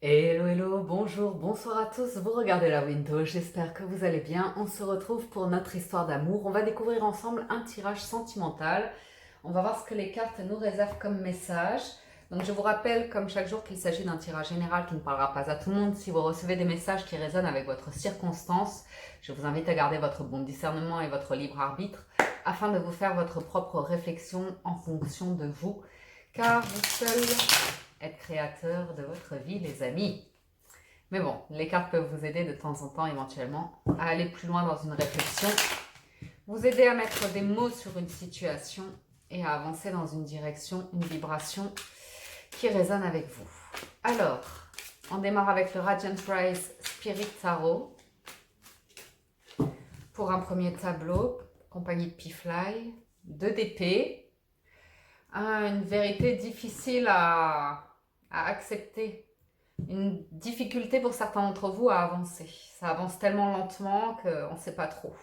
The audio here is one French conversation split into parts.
Hello, hello, bonjour, bonsoir à tous, vous regardez la window, j'espère que vous allez bien. On se retrouve pour notre histoire d'amour. On va découvrir ensemble un tirage sentimental. On va voir ce que les cartes nous réservent comme message. Donc je vous rappelle, comme chaque jour, qu'il s'agit d'un tirage général qui ne parlera pas à tout le monde. Si vous recevez des messages qui résonnent avec votre circonstance, je vous invite à garder votre bon discernement et votre libre arbitre afin de vous faire votre propre réflexion en fonction de vous, car vous seul être créateur de votre vie, les amis. Mais bon, les cartes peuvent vous aider de temps en temps, éventuellement, à aller plus loin dans une réflexion, vous aider à mettre des mots sur une situation et à avancer dans une direction, une vibration qui résonne avec vous. Alors, on démarre avec le Radiant Rise Spirit Tarot. Pour un premier tableau, compagnie de P-Fly, 2 d'épée, une vérité difficile à accepter, une difficulté pour certains d'entre vous à avancer. Ça avance tellement lentement qu'on ne sait pas trop.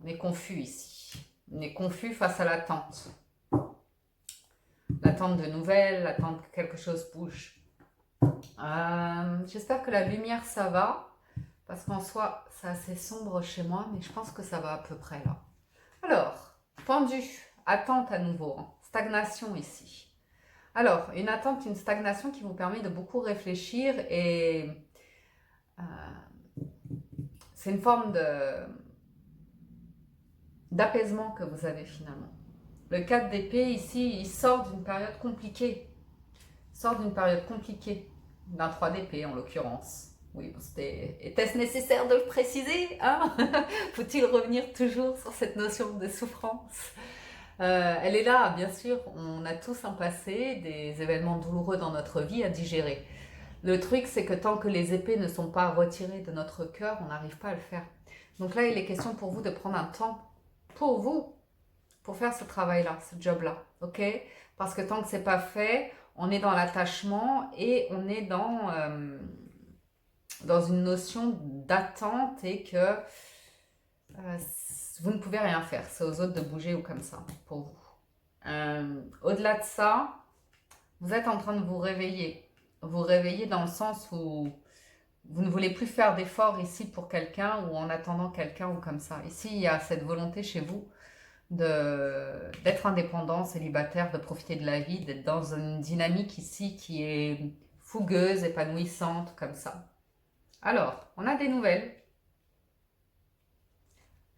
On est confus ici. On est confus face à l'attente. L'attente de nouvelles, l'attente que quelque chose bouge. J'espère que la lumière ça va, parce qu'en soi c'est assez sombre chez moi, mais je pense que ça va à peu près là. Alors, pendu, attente à nouveau, hein. Stagnation ici. Alors, une attente, une stagnation qui vous permet de beaucoup réfléchir et c'est une forme d'apaisement que vous avez finalement. Le 4 d'épée ici, il sort d'une période compliquée. Il sort d'une période compliquée, d'un 3 d'épée en l'occurrence. Oui, était-ce nécessaire de le préciser, hein? Faut-il revenir toujours sur cette notion de souffrance? Elle est là, bien sûr, on a tous un passé, des événements douloureux dans notre vie à digérer. Le truc, c'est que tant que les épées ne sont pas retirées de notre cœur, on n'arrive pas à le faire. Donc là, il est question pour vous de prendre un temps pour vous, pour faire ce travail-là, ce job-là, ok? Parce que tant que c'est pas fait, on est dans l'attachement et on est dans une notion d'attente et que vous ne pouvez rien faire. C'est aux autres de bouger ou comme ça, pour vous. Au-delà de ça, vous êtes en train de vous réveiller. Vous réveiller dans le sens où vous ne voulez plus faire d'efforts ici pour quelqu'un ou en attendant quelqu'un ou comme ça. Ici, il y a cette volonté chez vous d'être indépendant, célibataire, de profiter de la vie, d'être dans une dynamique ici qui est fougueuse, épanouissante, comme ça. Alors, on a des nouvelles.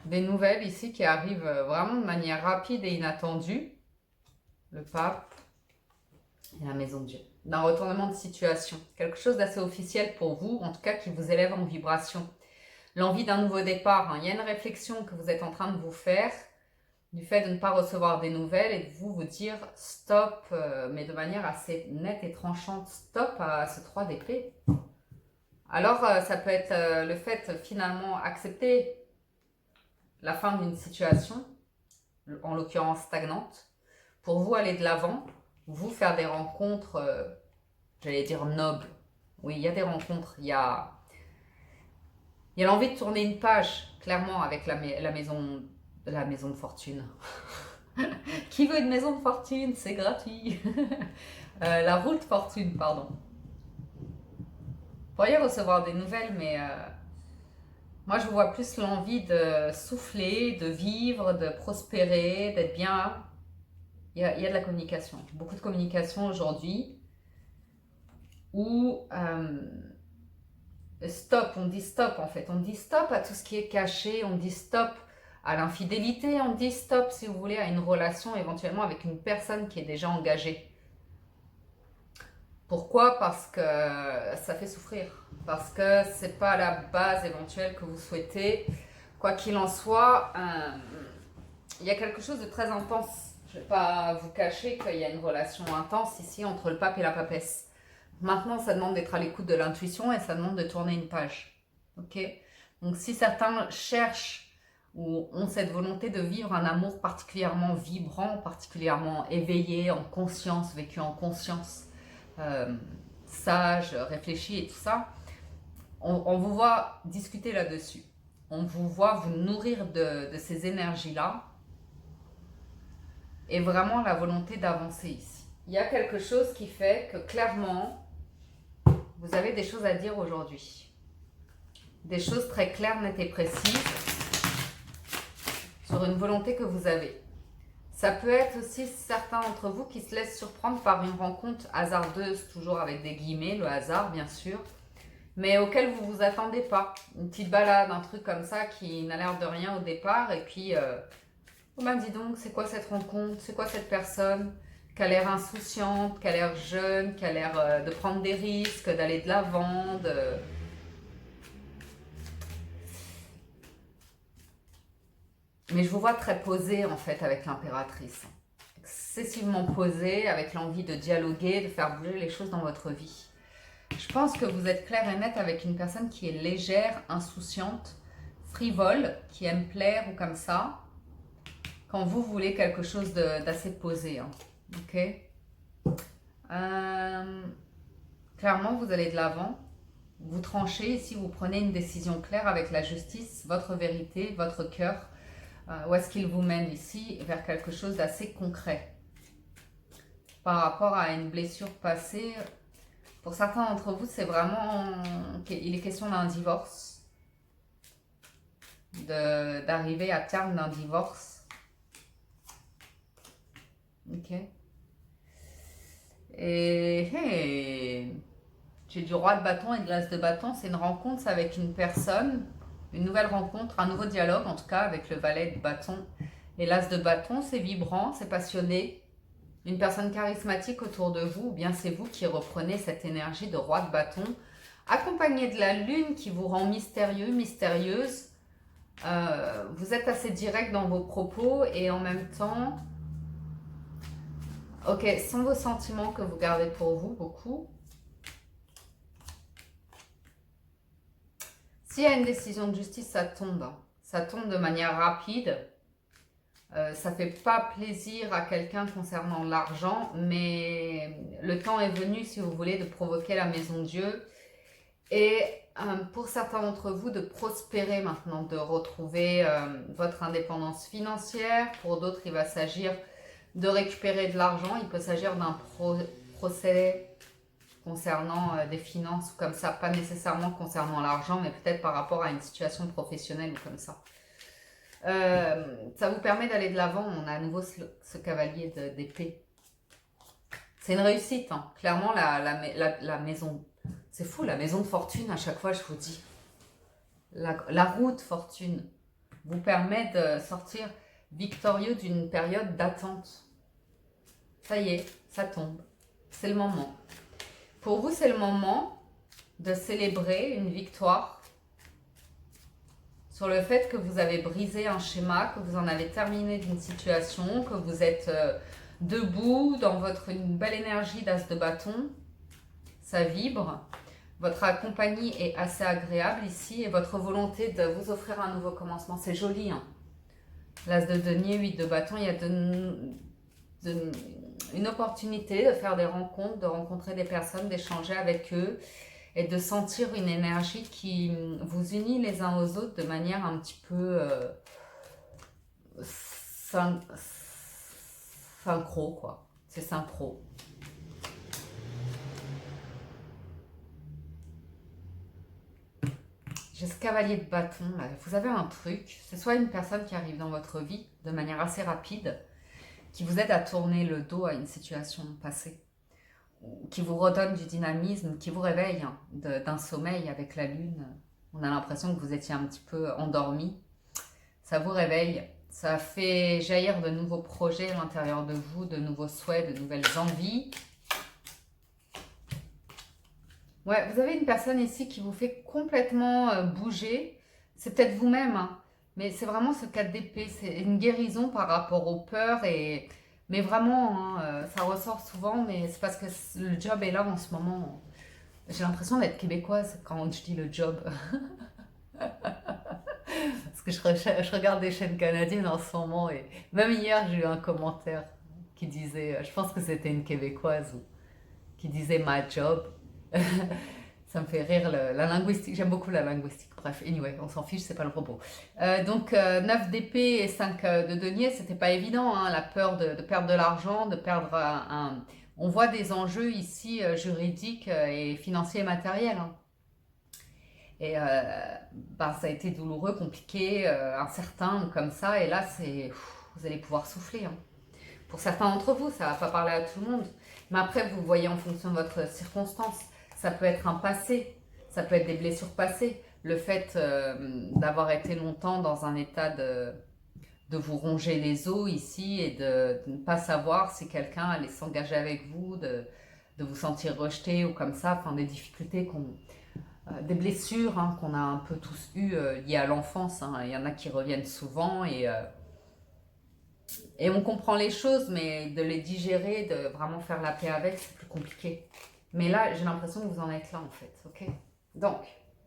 Des nouvelles ici qui arrivent vraiment de manière rapide et inattendue. Le pape et la maison de Dieu. D'un retournement de situation. Quelque chose d'assez officiel pour vous, en tout cas qui vous élève en vibration. L'envie d'un nouveau départ. Hein. Il y a une réflexion que vous êtes en train de vous faire du fait de ne pas recevoir des nouvelles et de vous dire stop, mais de manière assez nette et tranchante, stop à ce 3 d'épée. Alors ça peut être le fait finalement accepter la fin d'une situation, en l'occurrence stagnante, pour vous aller de l'avant, vous faire des rencontres, j'allais dire nobles. Oui, il y a des rencontres, il y a l'envie de tourner une page, clairement, avec la maison de fortune. Qui veut une maison de fortune? C'est gratuit. La roue de fortune, pardon. Vous pourriez recevoir des nouvelles, mais moi je vois plus l'envie de souffler, de vivre, de prospérer, d'être bien. Il y a de la communication, beaucoup de communication aujourd'hui où stop, on dit stop en fait, on dit stop à tout ce qui est caché, on dit stop à l'infidélité, on dit stop si vous voulez à une relation éventuellement avec une personne qui est déjà engagée. Pourquoi? Parce que ça fait souffrir, parce que c'est pas la base éventuelle que vous souhaitez. Quoi qu'il en soit, il y a quelque chose de très intense. Je ne vais pas vous cacher qu'il y a une relation intense ici entre le pape et la papesse. Maintenant, ça demande d'être à l'écoute de l'intuition et ça demande de tourner une page. Ok? Donc, si certains cherchent ou ont cette volonté de vivre un amour particulièrement vibrant, particulièrement éveillé, en conscience, vécu en conscience, sage, réfléchi et tout ça, on vous voit discuter là-dessus. On vous voit vous nourrir de ces énergies-là et vraiment la volonté d'avancer ici. Il y a quelque chose qui fait que clairement, vous avez des choses à dire aujourd'hui. Des choses très claires, nettes et précises sur une volonté que vous avez. Ça peut être aussi certains d'entre vous qui se laissent surprendre par une rencontre hasardeuse, toujours avec des guillemets, le hasard bien sûr, mais auquel vous ne vous attendez pas. Une petite balade, un truc comme ça qui n'a l'air de rien au départ, et puis, oh ben dis donc, c'est quoi cette rencontre, c'est quoi cette personne qui a l'air insouciante, qui a l'air jeune, qui a l'air de prendre des risques, d'aller de l'avant, Mais je vous vois très posée en fait avec l'impératrice. Excessivement posée, avec l'envie de dialoguer, de faire bouger les choses dans votre vie. Je pense que vous êtes clair et net avec une personne qui est légère, insouciante, frivole, qui aime plaire ou comme ça, quand vous voulez quelque chose d'assez posé. Hein. Ok. Clairement, vous allez de l'avant. Vous tranchez ici, vous prenez une décision claire avec la justice, votre vérité, votre cœur. Où est-ce qu'il vous mène ici? Vers quelque chose d'assez concret. Par rapport à une blessure passée, pour certains d'entre vous, c'est vraiment... Il est question d'un divorce. D'arriver à terme d'un divorce. Ok. Et j'ai du roi de bâton et de l'as de bâton. C'est une rencontre avec une personne, une nouvelle rencontre, un nouveau dialogue en tout cas avec le valet de bâton. Et l'as de bâton, c'est vibrant, c'est passionné. Une personne charismatique autour de vous, ou bien c'est vous qui reprenez cette énergie de roi de bâton, accompagné de la lune qui vous rend mystérieux, mystérieuse. Vous êtes assez direct dans vos propos et en même temps, ok, sont vos sentiments que vous gardez pour vous beaucoup. S'il y a une décision de justice, ça tombe. Ça tombe de manière rapide. Ça ne fait pas plaisir à quelqu'un concernant l'argent, mais le temps est venu, si vous voulez, de provoquer la maison de Dieu. Et pour certains d'entre vous, de prospérer maintenant, de retrouver votre indépendance financière. Pour d'autres, il va s'agir de récupérer de l'argent. Il peut s'agir d'un procès concernant des finances ou comme ça, pas nécessairement concernant l'argent, mais peut-être par rapport à une situation professionnelle ou comme ça. Ça vous permet d'aller de l'avant. On a à nouveau ce cavalier d'épée. C'est une réussite, hein. Clairement, la maison, c'est fou, la maison de fortune, à chaque fois, je vous dis. La roue de fortune vous permet de sortir victorieux d'une période d'attente. Ça y est, ça tombe. C'est le moment. Pour vous, c'est le moment de célébrer une victoire sur le fait que vous avez brisé un schéma, que vous en avez terminé d'une situation, que vous êtes debout dans une belle énergie d'as de bâton. Ça vibre. Votre compagnie est assez agréable ici et votre volonté de vous offrir un nouveau commencement, c'est joli. Hein. L'as de denier, 8 de bâton, il y a une opportunité de faire des rencontres, de rencontrer des personnes, d'échanger avec eux et de sentir une énergie qui vous unit les uns aux autres de manière un petit peu synchro, quoi. C'est synchro. J'ai ce cavalier de bâton, là. Vous avez un truc, c'est soit une personne qui arrive dans votre vie de manière assez rapide, qui vous aide à tourner le dos à une situation passée, qui vous redonne du dynamisme, qui vous réveille d'un sommeil avec la lune. On a l'impression que vous étiez un petit peu endormi. Ça vous réveille, ça fait jaillir de nouveaux projets à l'intérieur de vous, de nouveaux souhaits, de nouvelles envies. Ouais, vous avez une personne ici qui vous fait complètement bouger. C'est peut-être vous-même, hein, mais c'est vraiment ce 4 d'épée. C'est une guérison par rapport aux peurs. Mais vraiment, hein, ça ressort souvent, mais c'est parce que le job est là en ce moment. J'ai l'impression d'être québécoise quand je dis le job. Parce que je regarde des chaînes canadiennes en ce moment. Et même hier, j'ai eu un commentaire qui disait, je pense que c'était une québécoise, qui disait my job. Ça me fait rire la linguistique, j'aime beaucoup la linguistique. Bref, anyway, on s'en fiche, c'est pas le propos. Donc 9 d'épée et 5 de denier, c'était pas évident, hein, la peur de perdre de l'argent, de perdre On voit des enjeux ici juridiques et financiers et matériels. Hein. Et ça a été douloureux, compliqué, incertain ou comme ça. Et là, vous allez pouvoir souffler. Hein. Pour certains d'entre vous, ça ne va pas parler à tout le monde. Mais après, vous voyez en fonction de votre circonstance. Ça peut être un passé, ça peut être des blessures passées. Le fait d'avoir été longtemps dans un état de vous ronger les os ici et de ne pas savoir si quelqu'un allait s'engager avec vous, de vous sentir rejeté ou comme ça, enfin des difficultés, des blessures hein, qu'on a un peu tous eues liées à l'enfance. Hein. Il y en a qui reviennent souvent et on comprend les choses, mais de les digérer, de vraiment faire la paix avec, c'est plus compliqué. Mais là, j'ai l'impression que vous en êtes là en fait, ok? Donc,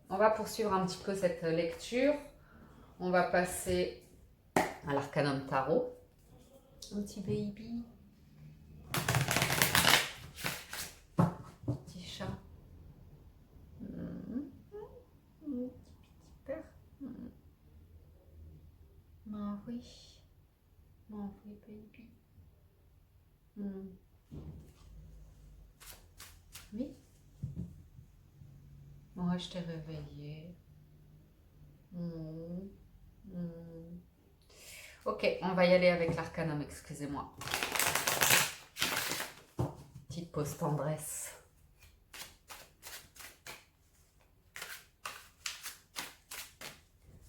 on va poursuivre un petit peu cette lecture. On va passer à l'arcanum tarot. Un petit baby. Petit chat. Petit père. Ah oui. Ah oui, baby. Oui. Moi, je t'ai réveillé. Ok, on va y aller avec l'arcanum, excusez-moi. Petite pause tendresse.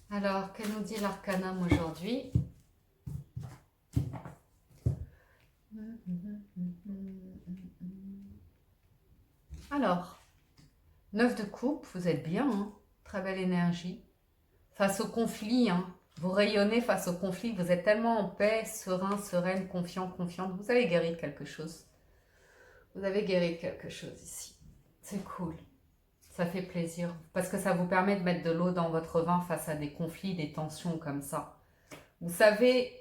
Alors, que nous dit l'arcanum aujourd'hui? Alors, 9 de coupe, vous êtes bien, hein? Très belle énergie. Face au conflit, hein? Vous rayonnez face au conflit, vous êtes tellement en paix, serein, sereine, confiant, confiante. Vous avez guéri de quelque chose. Vous avez guéri de quelque chose ici. C'est cool. Ça fait plaisir. Parce que ça vous permet de mettre de l'eau dans votre vin face à des conflits, des tensions comme ça. Vous savez,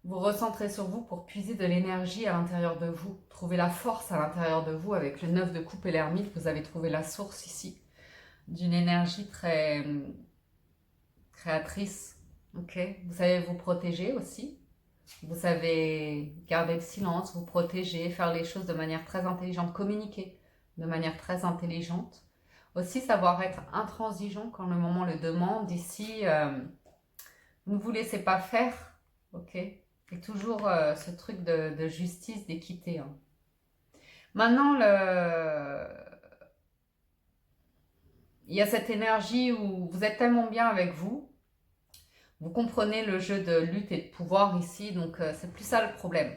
vous recentrez sur vous pour puiser de l'énergie à l'intérieur de vous. Trouver la force à l'intérieur de vous. Avec le 9 de coupe et l'ermite, vous avez trouvé la source ici. D'une énergie très créatrice. Ok, vous savez vous protéger aussi. Vous savez garder le silence, vous protéger, faire les choses de manière très intelligente, communiquer de manière très intelligente. Aussi savoir être intransigeant quand le moment le demande. Ici, vous ne vous laissez pas faire, ok? Et toujours ce truc de justice, d'équité. Hein. Maintenant, il y a cette énergie où vous êtes tellement bien avec vous. Vous comprenez le jeu de lutte et de pouvoir ici, donc c'est plus ça le problème.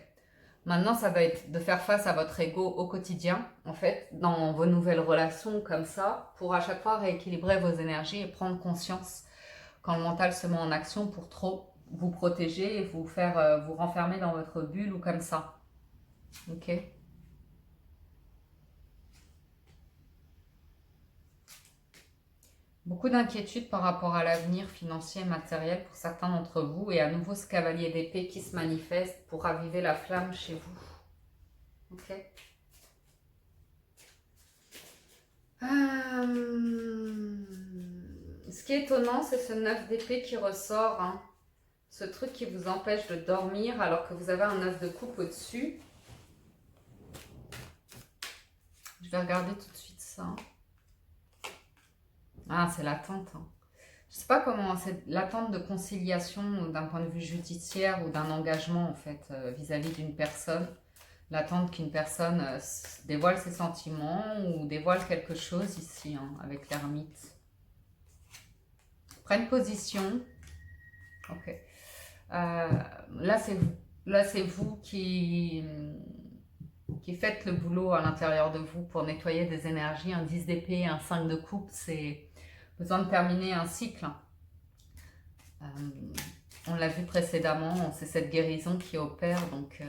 Maintenant, ça va être de faire face à votre ego au quotidien, en fait, dans vos nouvelles relations comme ça, pour à chaque fois rééquilibrer vos énergies et prendre conscience quand le mental se met en action pour trop vous protéger et vous faire vous renfermer dans votre bulle ou comme ça. Ok ? Beaucoup d'inquiétudes par rapport à l'avenir financier et matériel pour certains d'entre vous et à nouveau ce cavalier d'épée qui se manifeste pour raviver la flamme chez vous. Ok. Ce qui est étonnant, c'est ce 9 d'épée qui ressort. Hein. Ce truc qui vous empêche de dormir alors que vous avez un 9 de coupe au-dessus. Je vais regarder tout de suite ça. Ah, c'est l'attente. Hein. Je ne sais pas comment, c'est l'attente de conciliation d'un point de vue judiciaire ou d'un engagement en fait vis-à-vis d'une personne. L'attente qu'une personne dévoile ses sentiments ou dévoile quelque chose ici hein, avec l'ermite. Prenne position. Ok. Là, c'est vous. Là, c'est vous qui faites le boulot à l'intérieur de vous pour nettoyer des énergies. Un 10 d'épée, un 5 de coupe, c'est besoin de terminer un cycle. On l'a vu précédemment, c'est cette guérison qui opère. Donc,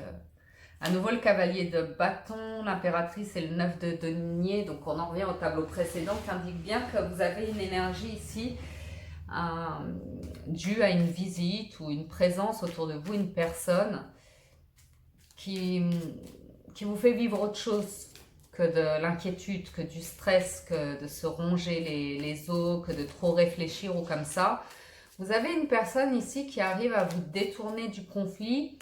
à nouveau, le cavalier de bâton, l'impératrice et le 9 de denier. Donc, on en revient au tableau précédent qui indique bien que vous avez une énergie ici due à une visite ou une présence autour de vous, une personne qui vous fait vivre autre chose que de l'inquiétude, que du stress, que de se ronger les os, que de trop réfléchir ou comme ça. Vous avez une personne ici qui arrive à vous détourner du conflit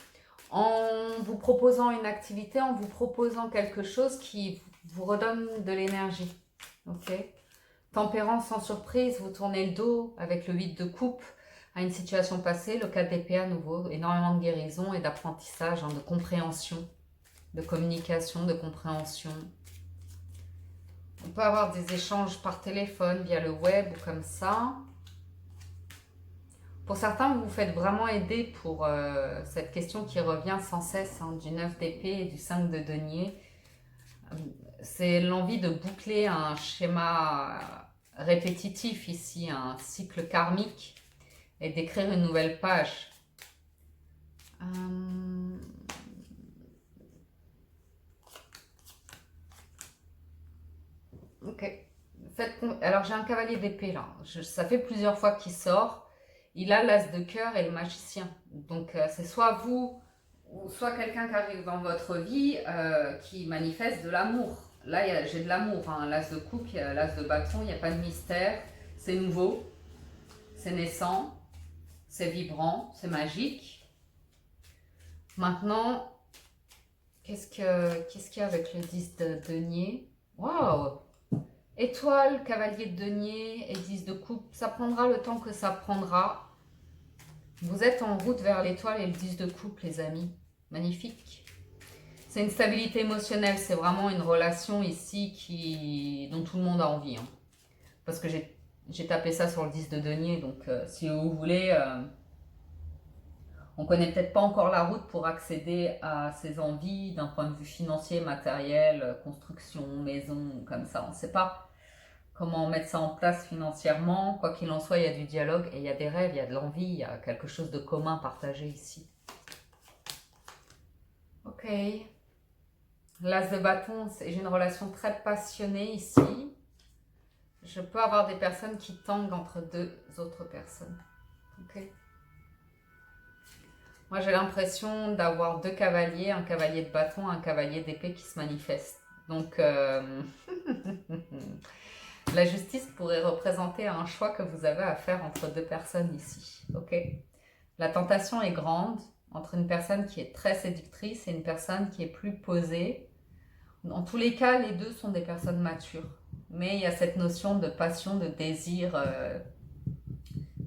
en vous proposant une activité, en vous proposant quelque chose qui vous redonne de l'énergie. Ok. Tempérance sans surprise, vous tournez le dos avec le 8 de coupe à une situation passée, le 4 d'épée à nouveau, énormément de guérison et d'apprentissage, de compréhension, de communication, de compréhension. On peut avoir des échanges par téléphone, via le web ou comme ça. Pour certains, vous vous faites vraiment aider pour cette question qui revient sans cesse, du 9 d'épée et du 5 de denier. C'est l'envie de boucler un schéma répétitif ici, un cycle karmique, et d'écrire une nouvelle page. Ok. Alors j'ai un cavalier d'épée là, ça fait plusieurs fois qu'il sort. Il a l'as de cœur et le magicien. Donc c'est soit vous, ou soit quelqu'un qui arrive dans votre vie qui manifeste de l'amour. Là j'ai de l'amour, l'as de coupe, l'as de bâton, il n'y a pas de mystère. C'est nouveau, c'est naissant, c'est vibrant, c'est magique. Maintenant, qu'est-ce qu'il y a avec le 10 de denier? Waouh! Étoile, cavalier de denier et 10 de coupe, ça prendra le temps que ça prendra. Vous êtes en route vers l'étoile et le 10 de coupe, les amis. Magnifique. C'est une stabilité émotionnelle, c'est vraiment une relation ici dont tout le monde a envie. Parce que j'ai tapé ça sur le 10 de denier, donc si vous voulez, on connaît peut-être pas encore la route pour accéder à ses envies d'un point de vue financier, matériel, construction, maison, comme ça, on ne sait pas comment mettre ça en place financièrement. Quoi qu'il en soit, il y a du dialogue et il y a des rêves, il y a de l'envie, il y a quelque chose de commun partagé ici. Ok. L'as de bâton, j'ai une relation très passionnée ici. Je peux avoir des personnes qui tanguent entre deux autres personnes. Ok. Moi, j'ai l'impression d'avoir deux cavaliers, un cavalier de bâton, un cavalier d'épée qui se manifestent. Donc, la justice pourrait représenter un choix que vous avez à faire entre deux personnes ici. Ok. La tentation est grande entre une personne qui est très séductrice et une personne qui est plus posée. Dans tous les cas, les deux sont des personnes matures. Mais il y a cette notion de passion, de désir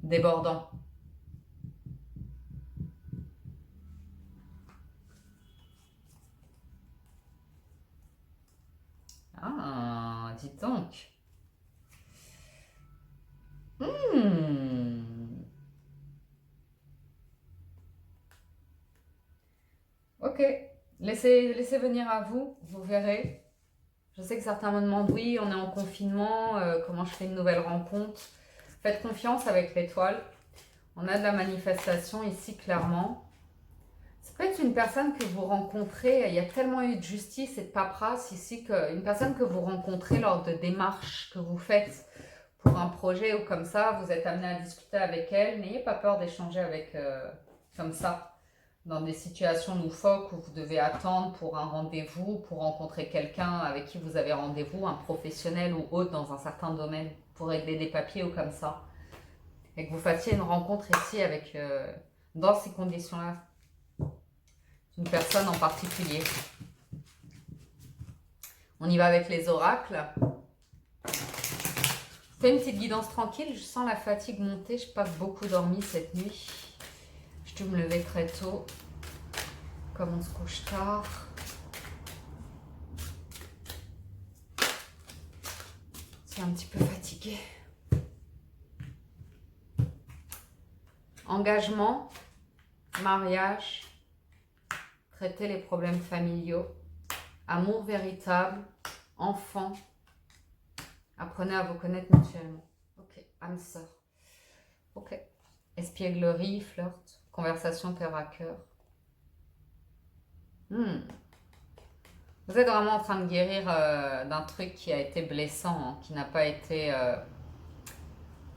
débordant. Ah, dis donc. Ok, laissez venir à vous, vous verrez. Je sais que certains me demandent, oui, on est en confinement, comment je fais une nouvelle rencontre? Faites confiance avec l'étoile. On a de la manifestation ici, clairement. C'est peut-être une personne que vous rencontrez, il y a tellement eu de justice et de paperasse ici, qu'une personne que vous rencontrez lors de démarches que vous faites pour un projet ou comme ça, vous êtes amené à discuter avec elle. N'ayez pas peur d'échanger avec comme ça, dans des situations loufoques où vous devez attendre pour un rendez-vous, pour rencontrer quelqu'un avec qui vous avez rendez-vous, un professionnel ou autre dans un certain domaine, pour régler des papiers ou comme ça. Et que vous fassiez une rencontre ici avec, dans ces conditions-là, une personne en particulier. On y va avec les oracles. Je fais une petite guidance tranquille, je sens la fatigue monter, je n'ai pas beaucoup dormi cette nuit. Je dois me lever très tôt, comme on se couche tard. Je suis un petit peu fatiguée. Engagement, mariage, traiter les problèmes familiaux, amour véritable, enfant. Apprenez à vous connaître mutuellement. Ok, âme sœur. Ok. Espièglerie, flirt, conversation cœur à cœur. Vous êtes vraiment en train de guérir d'un truc qui a été blessant, qui n'a pas été,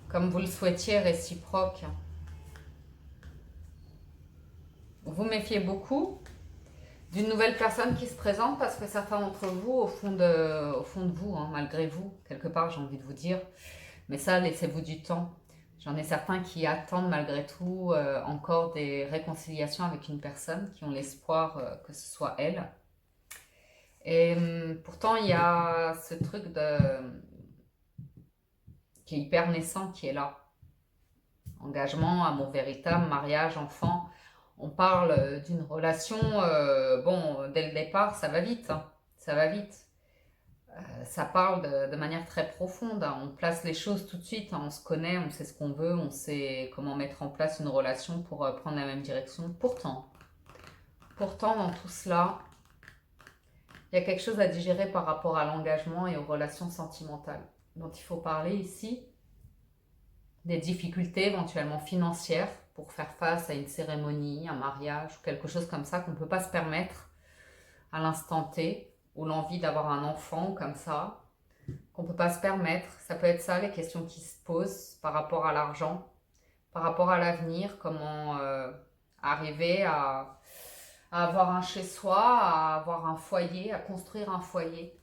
comme vous le souhaitiez, réciproque. Vous méfiez beaucoup d'une nouvelle personne qui se présente parce que certains d'entre vous, au fond de vous, malgré vous, quelque part, j'ai envie de vous dire, mais ça, laissez-vous du temps. J'en ai certains qui attendent malgré tout encore des réconciliations avec une personne, qui ont l'espoir que ce soit elle. Et pourtant, il y a ce truc qui est hyper naissant qui est là. Engagement, amour véritable, mariage, enfant. On parle d'une relation, bon, dès le départ, ça va vite, hein, ça va vite. Ça parle de manière très profonde, hein. On place les choses tout de suite, hein. On se connaît, on sait ce qu'on veut, on sait comment mettre en place une relation pour prendre la même direction. Pourtant, dans tout cela, il y a quelque chose à digérer par rapport à l'engagement et aux relations sentimentales dont il faut parler ici. Des difficultés éventuellement financières pour faire face à une cérémonie, un mariage ou quelque chose comme ça qu'on ne peut pas se permettre à l'instant T, ou l'envie d'avoir un enfant comme ça, qu'on ne peut pas se permettre. Ça peut être ça les questions qui se posent par rapport à l'argent, par rapport à l'avenir, comment arriver à avoir un chez-soi, à avoir un foyer, à construire un foyer.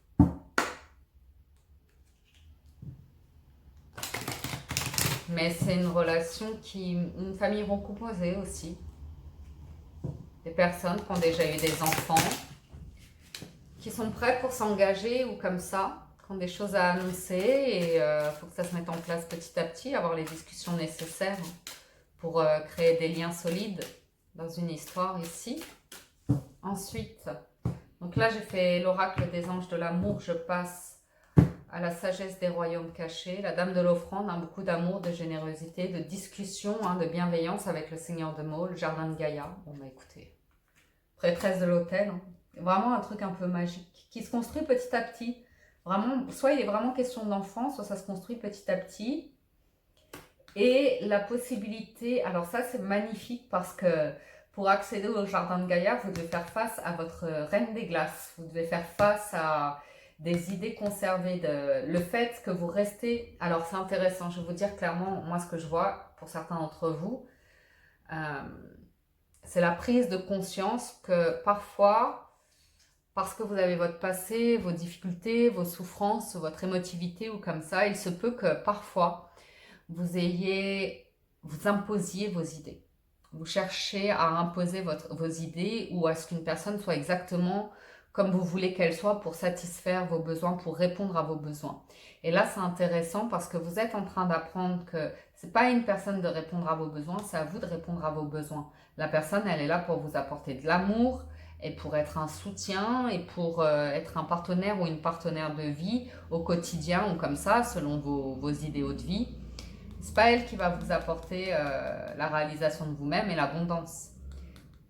Mais c'est une relation une famille recomposée aussi. Des personnes qui ont déjà eu des enfants, qui sont prêts pour s'engager ou comme ça, qui ont des choses à annoncer et il faut que ça se mette en place petit à petit, avoir les discussions nécessaires pour créer des liens solides dans une histoire ici. Ensuite, donc là j'ai fait l'oracle des anges de l'amour, je passe à la sagesse des royaumes cachés, la dame de l'offrande, hein, beaucoup d'amour, de générosité, de discussion, hein, de bienveillance avec le seigneur de Meaux, le jardin de Gaïa. Bon bah écoutez, prêtresse de l'autel, hein. Vraiment un truc un peu magique, qui se construit petit à petit. Vraiment, soit il est vraiment question d'enfant, soit ça se construit petit à petit. Et la possibilité, alors ça c'est magnifique parce que pour accéder au jardin de Gaïa, vous devez faire face à votre reine des glaces. Vous devez faire face à des idées conservées, le fait que vous restez... Alors c'est intéressant, je vais vous dire clairement, moi ce que je vois pour certains d'entre vous, c'est la prise de conscience que parfois, parce que vous avez votre passé, vos difficultés, vos souffrances, votre émotivité ou comme ça, il se peut que parfois vous imposiez vos idées. Vous cherchez à imposer vos idées ou à ce qu'une personne soit exactement comme vous voulez qu'elle soit pour satisfaire vos besoins, pour répondre à vos besoins. Et là, c'est intéressant parce que vous êtes en train d'apprendre que c'est pas à une personne de répondre à vos besoins, c'est à vous de répondre à vos besoins. La personne, elle est là pour vous apporter de l'amour et pour être un soutien et pour être un partenaire ou une partenaire de vie au quotidien ou comme ça, selon vos idéaux de vie. C'est pas elle qui va vous apporter la réalisation de vous-même et l'abondance.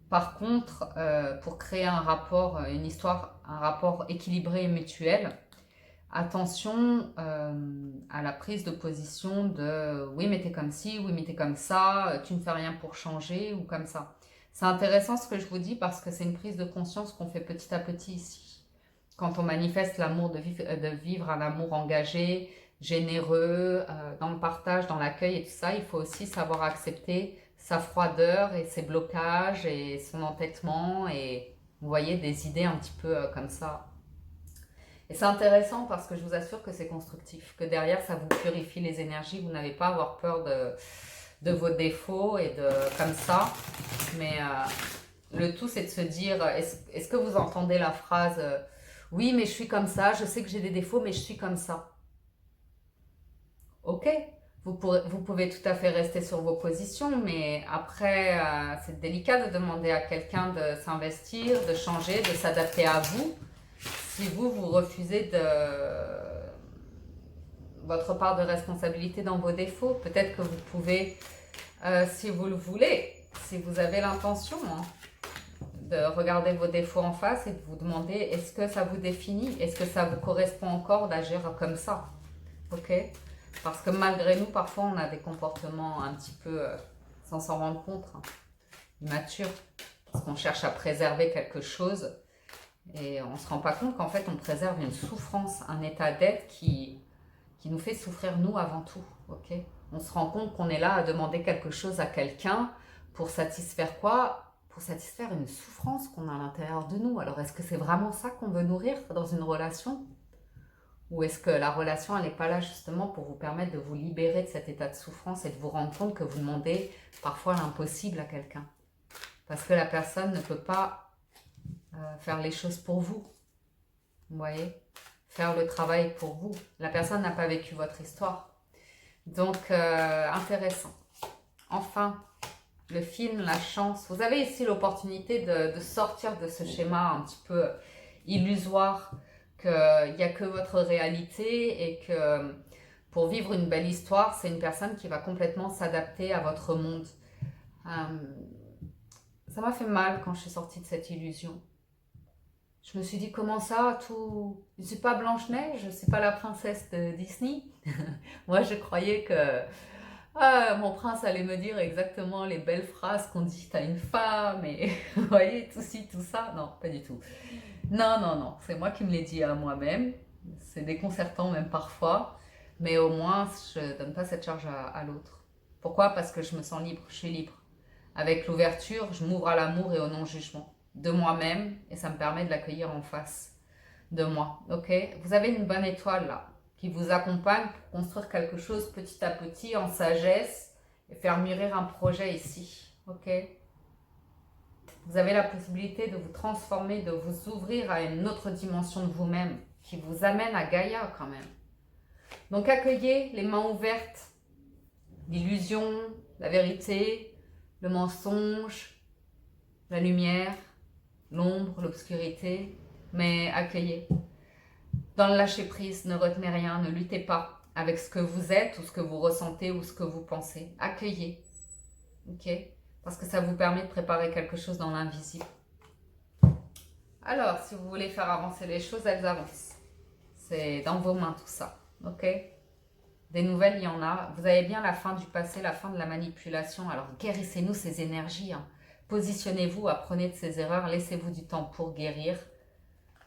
Par contre, pour créer un rapport, une histoire, un rapport équilibré et mutuel, attention à la prise de position de oui mais t'es comme ci, oui mais t'es comme ça, tu ne fais rien pour changer ou comme ça. C'est intéressant ce que je vous dis parce que c'est une prise de conscience qu'on fait petit à petit ici. Quand on manifeste l'amour de vivre un amour engagé, généreux, dans le partage, dans l'accueil et tout ça, il faut aussi savoir accepter sa froideur et ses blocages et son entêtement et vous voyez des idées un petit peu comme ça. Et c'est intéressant parce que je vous assure que c'est constructif, que derrière ça vous purifie les énergies, vous n'avez pas à avoir peur de vos défauts et de comme ça, mais le tout c'est de se dire, est-ce que vous entendez la phrase oui mais je suis comme ça, je sais que j'ai des défauts mais je suis comme ça. Ok, vous pouvez tout à fait rester sur vos positions, mais après, c'est délicat de demander à quelqu'un de s'investir, de changer, de s'adapter à vous, si vous refusez votre part de responsabilité dans vos défauts. Peut-être que vous pouvez, si vous le voulez, si vous avez l'intention, hein, de regarder vos défauts en face et de vous demander est-ce que ça vous définit, est-ce que ça vous correspond encore d'agir comme ça, ok? Parce que malgré nous, parfois, on a des comportements un petit peu, sans s'en rendre compte, hein, immatures. Parce qu'on cherche à préserver quelque chose et on ne se rend pas compte qu'en fait, on préserve une souffrance, un état d'être qui nous fait souffrir nous avant tout. Okay, on se rend compte qu'on est là à demander quelque chose à quelqu'un pour satisfaire quoi? Pour satisfaire une souffrance qu'on a à l'intérieur de nous. Alors, est-ce que c'est vraiment ça qu'on veut nourrir dans une relation? Ou est-ce que la relation, elle n'est pas là justement pour vous permettre de vous libérer de cet état de souffrance et de vous rendre compte que vous demandez parfois l'impossible à quelqu'un? Parce que la personne ne peut pas faire les choses pour vous. Vous voyez? Faire le travail pour vous. La personne n'a pas vécu votre histoire. Donc, intéressant. Enfin, le film, la chance. Vous avez ici l'opportunité de sortir de ce schéma un petit peu illusoire, qu'il n'y a que votre réalité et que pour vivre une belle histoire, c'est une personne qui va complètement s'adapter à votre monde. Ça m'a fait mal quand je suis sortie de cette illusion. Je me suis dit, comment ça, tout... Je ne suis pas Blanche-Neige, je ne suis pas la princesse de Disney. Moi, je croyais que mon prince allait me dire exactement les belles phrases qu'on dit à une femme, et vous voyez, tout ci, tout ça. Non, pas du tout. Non, non, non, c'est moi qui me l'ai dit à moi-même. C'est déconcertant même parfois, mais au moins, je ne donne pas cette charge à l'autre. Pourquoi? Parce que je me sens libre, je suis libre. Avec l'ouverture, je m'ouvre à l'amour et au non-jugement de moi-même, et ça me permet de l'accueillir en face de moi. Ok? Vous avez une bonne étoile là, qui vous accompagne pour construire quelque chose petit à petit en sagesse et faire mûrir un projet ici. Ok? Vous avez la possibilité de vous transformer, de vous ouvrir à une autre dimension de vous-même qui vous amène à Gaïa quand même. Donc accueillez les mains ouvertes, l'illusion, la vérité, le mensonge, la lumière, l'ombre, l'obscurité, mais accueillez. Dans le lâcher-prise, ne retenez rien, ne luttez pas avec ce que vous êtes ou ce que vous ressentez ou ce que vous pensez. Accueillez, ok? Parce que ça vous permet de préparer quelque chose dans l'invisible. Alors, si vous voulez faire avancer les choses, elles avancent. C'est dans vos mains tout ça, ok? Des nouvelles, il y en a. Vous avez bien la fin du passé, la fin de la manipulation. Alors, guérissez-nous ces énergies. Hein. Positionnez-vous, apprenez de ces erreurs, laissez-vous du temps pour guérir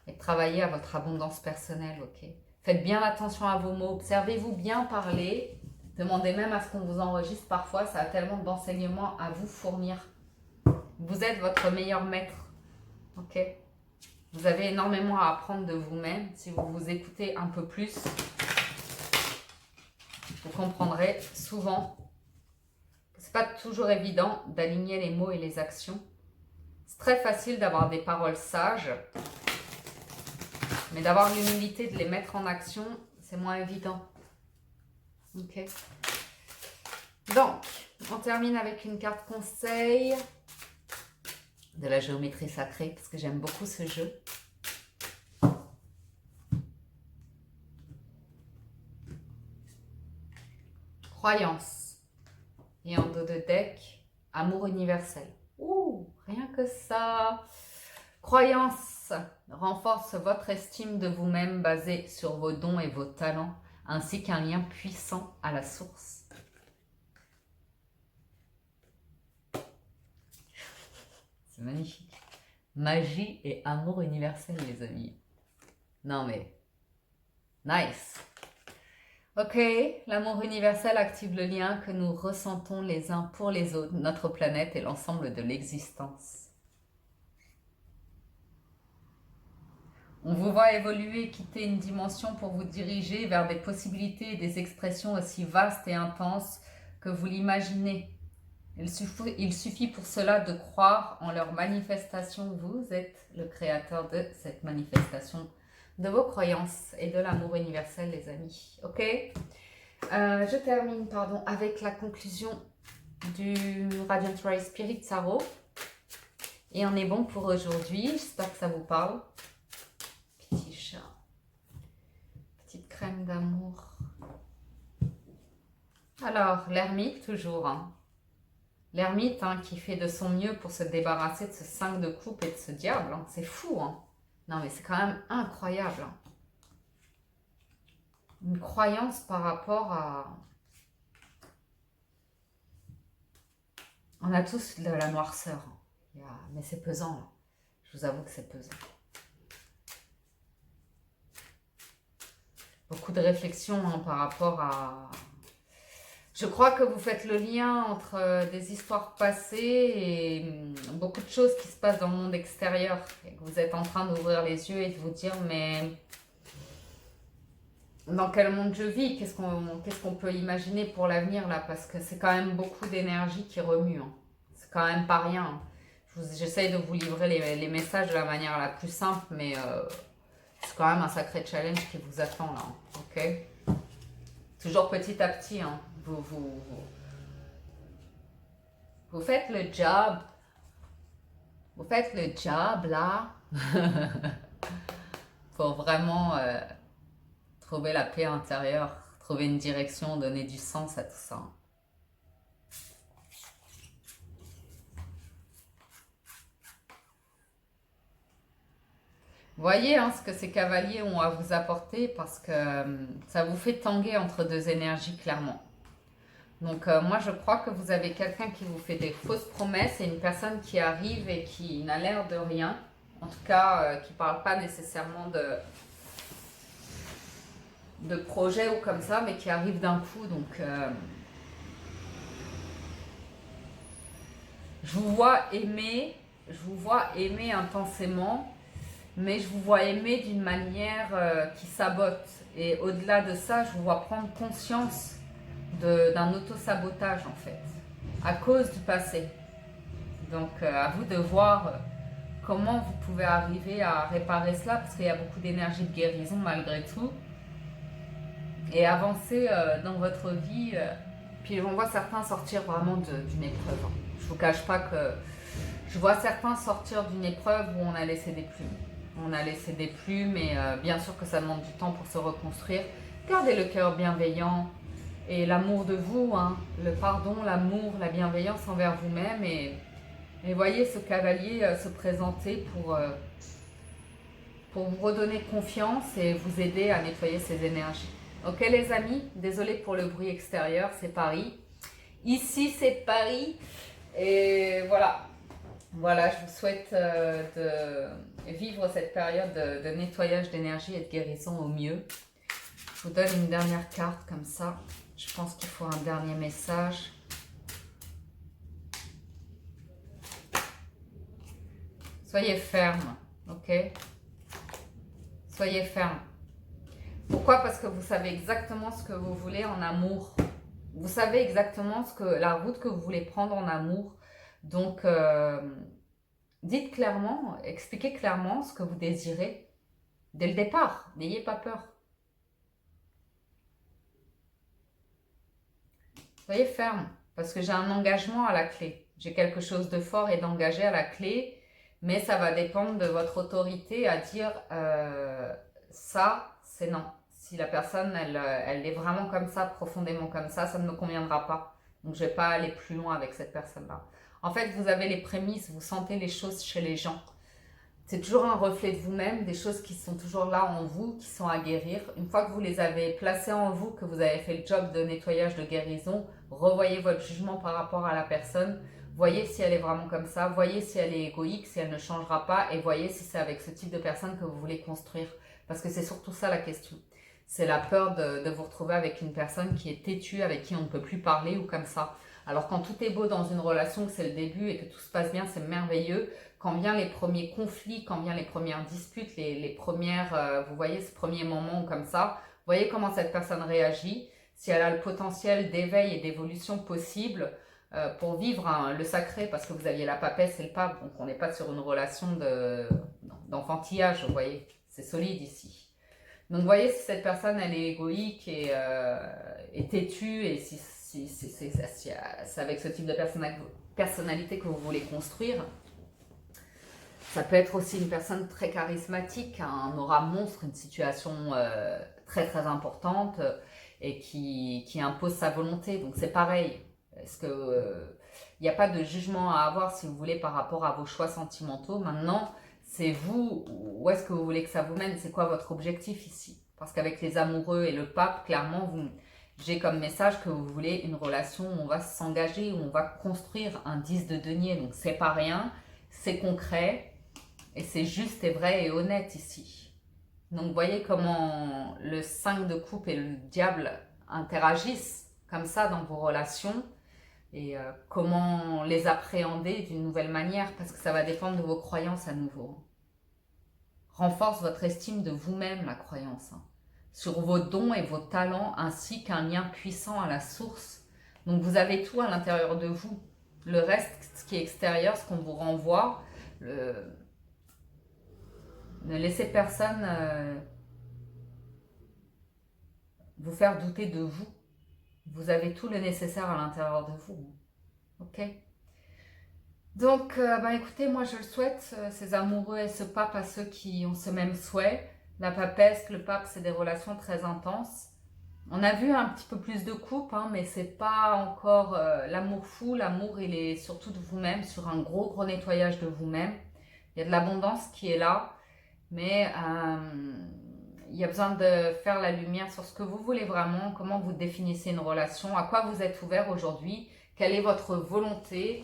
et travaillez à votre abondance personnelle, ok? Faites bien attention à vos mots, observez-vous bien parler. Demandez même à ce qu'on vous enregistre parfois, ça a tellement d'enseignements à vous fournir. Vous êtes votre meilleur maître, ok? Vous avez énormément à apprendre de vous-même. Si vous vous écoutez un peu plus, vous comprendrez souvent que ce n'est pas toujours évident d'aligner les mots et les actions. C'est très facile d'avoir des paroles sages, mais d'avoir l'humilité de les mettre en action, c'est moins évident. Ok. Donc, on termine avec une carte conseil de la géométrie sacrée, parce que j'aime beaucoup ce jeu. Croyance. Et en dos de deck, amour universel. Ouh, rien que ça. Croyance renforce votre estime de vous-même basée sur vos dons et vos talents, ainsi qu'un lien puissant à la source. C'est magnifique. Magie et amour universel, les amis. Non mais, nice. Ok, l'amour universel active le lien que nous ressentons les uns pour les autres, notre planète et l'ensemble de l'existence. On vous voit évoluer, quitter une dimension pour vous diriger vers des possibilités et des expressions aussi vastes et intenses que vous l'imaginez. Il suffit pour cela de croire en leur manifestation. Vous êtes le créateur de cette manifestation, de vos croyances et de l'amour universel, les amis. Ok? Je termine avec la conclusion du Radiant Rise Spirit Tarot. Et on est bon pour aujourd'hui. J'espère que ça vous parle. Petit chat. Petite crème d'amour. Alors, l'ermite, toujours. Hein. L'ermite qui fait de son mieux pour se débarrasser de ce 5 de coupe et de ce diable. Hein. C'est fou. Hein. Non, mais c'est quand même incroyable. Hein. Une croyance par rapport à... On a tous de la noirceur. Hein. Mais c'est pesant. Là. Je vous avoue que c'est pesant. Beaucoup de réflexions par rapport à... Je crois que vous faites le lien entre des histoires passées et beaucoup de choses qui se passent dans le monde extérieur. Et que vous êtes en train d'ouvrir les yeux et de vous dire, mais dans quel monde je vis, qu'est-ce qu'on peut imaginer pour l'avenir là, parce que c'est quand même beaucoup d'énergie qui remue, hein. C'est quand même pas rien, hein. J'essaye de vous livrer les messages de la manière la plus simple, mais c'est quand même un sacré challenge qui vous attend là, hein. Ok? Toujours petit à petit, hein. Vous faites le job. Vous faites le job là pour vraiment trouver la paix intérieure, trouver une direction, donner du sens à tout ça. Voyez hein, ce que ces cavaliers ont à vous apporter parce que ça vous fait tanguer entre deux énergies clairement. Donc moi je crois que vous avez quelqu'un qui vous fait des fausses promesses et une personne qui arrive et qui n'a l'air de rien. En tout cas qui ne parle pas nécessairement de projet ou comme ça, mais qui arrive d'un coup. Donc je vous vois aimer intensément. Mais je vous vois aimer d'une manière qui sabote. Et au-delà de ça, je vous vois prendre conscience d'un auto-sabotage en fait, à cause du passé. Donc à vous de voir comment vous pouvez arriver à réparer cela, parce qu'il y a beaucoup d'énergie de guérison malgré tout. Et avancer dans votre vie. Puis on voit certains sortir vraiment d'une épreuve, hein. Je vous cache pas que je vois certains sortir d'une épreuve où on a laissé des plumes. On a laissé des plumes et bien sûr que ça demande du temps pour se reconstruire. Gardez le cœur bienveillant et l'amour de vous, hein, le pardon, l'amour, la bienveillance envers vous-même. Et voyez ce cavalier se présenter pour vous redonner confiance et vous aider à nettoyer ces énergies. Ok les amis, désolé pour le bruit extérieur, c'est Paris. Ici c'est Paris et voilà. Voilà, je vous souhaite de vivre cette période de nettoyage d'énergie et de guérison au mieux. Je vous donne une dernière carte comme ça. Je pense qu'il faut un dernier message. Soyez ferme, ok? Soyez ferme. Pourquoi? Parce que vous savez exactement ce que vous voulez en amour. Vous savez exactement la route que vous voulez prendre en amour. Donc, dites clairement, expliquez clairement ce que vous désirez dès le départ. N'ayez pas peur. Soyez ferme, parce que j'ai un engagement à la clé. J'ai quelque chose de fort et d'engagé à la clé, mais ça va dépendre de votre autorité à dire ça, c'est non. Si la personne, elle est vraiment comme ça, profondément comme ça ne me conviendra pas. Donc, je ne vais pas aller plus loin avec cette personne-là. En fait, vous avez les prémices, vous sentez les choses chez les gens. C'est toujours un reflet de vous-même, des choses qui sont toujours là en vous, qui sont à guérir. Une fois que vous les avez placées en vous, que vous avez fait le job de nettoyage, de guérison, revoyez votre jugement par rapport à la personne. Voyez si elle est vraiment comme ça, voyez si elle est égoïque, si elle ne changera pas, et voyez si c'est avec ce type de personne que vous voulez construire. Parce que c'est surtout ça la question. C'est la peur de vous retrouver avec une personne qui est têtue, avec qui on ne peut plus parler ou comme ça. Alors quand tout est beau dans une relation, que c'est le début et que tout se passe bien, c'est merveilleux. Quand viennent les premiers conflits, quand viennent les premières disputes, les premières, vous voyez ce premier moment comme ça, voyez comment cette personne réagit, si elle a le potentiel d'éveil et d'évolution possible pour vivre le sacré, parce que vous aviez la papesse et le pape, donc on n'est pas sur une relation d'enfantillage, vous voyez, c'est solide ici. Donc vous voyez si cette personne elle est égoïque et têtue, et si c'est avec ce type de personnalité que vous voulez construire. Ça peut être aussi une personne très charismatique, un aura monstre, une situation très très importante et qui impose sa volonté. Donc c'est pareil. Est-ce que il n'y a pas de jugement à avoir si vous voulez par rapport à vos choix sentimentaux. Maintenant, c'est vous, où est-ce que vous voulez que ça vous mène? C'est quoi votre objectif ici? Parce qu'avec les amoureux et le pape, clairement, j'ai comme message que vous voulez une relation où on va s'engager, où on va construire un 10 de denier. Donc c'est pas rien, c'est concret. Et c'est juste et vrai et honnête ici. Donc vous voyez comment le 5 de coupe et le diable interagissent comme ça dans vos relations et comment les appréhender d'une nouvelle manière, parce que ça va dépendre de vos croyances à nouveau. Renforce votre estime de vous-même, la croyance. sur vos dons et vos talents, ainsi qu'un lien puissant à la source. Donc vous avez tout à l'intérieur de vous. Le reste, ce qui est extérieur, ce qu'on vous renvoie, ne laissez personne vous faire douter de vous. Vous avez tout le nécessaire à l'intérieur de vous. Ok? Donc, écoutez, moi je le souhaite, ces amoureux et ce pape, à ceux qui ont ce même souhait. La papesse, le pape, c'est des relations très intenses. On a vu un petit peu plus de couples, hein, mais c'est pas encore l'amour fou. L'amour, il est surtout de vous-même, sur un gros nettoyage de vous-même. Il y a de l'abondance qui est là, mais il y a besoin de faire la lumière sur ce que vous voulez vraiment, comment vous définissez une relation, à quoi vous êtes ouvert aujourd'hui, quelle est votre volonté,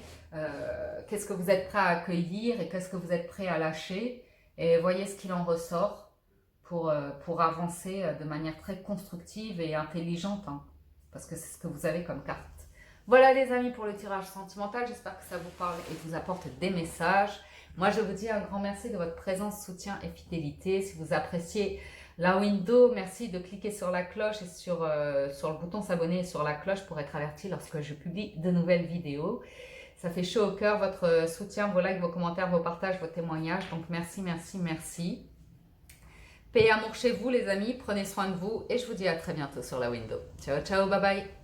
qu'est-ce que vous êtes prêt à accueillir et qu'est-ce que vous êtes prêt à lâcher. Et voyez ce qu'il en ressort pour avancer de manière très constructive et intelligente, hein, parce que c'est ce que vous avez comme carte. Voilà les amis pour le tirage sentimental, j'espère que ça vous parle et vous apporte des messages. Moi je vous dis un grand merci de votre présence, soutien et fidélité. Si vous appréciez la window, merci de cliquer sur la cloche et sur le bouton s'abonner et sur la cloche pour être averti lorsque je publie de nouvelles vidéos. Ça fait chaud au cœur, votre soutien, vos likes, vos commentaires, vos partages, vos témoignages. Donc merci, merci, merci. Paix et amour chez vous les amis, prenez soin de vous et je vous dis à très bientôt sur la window. Ciao, ciao, bye bye.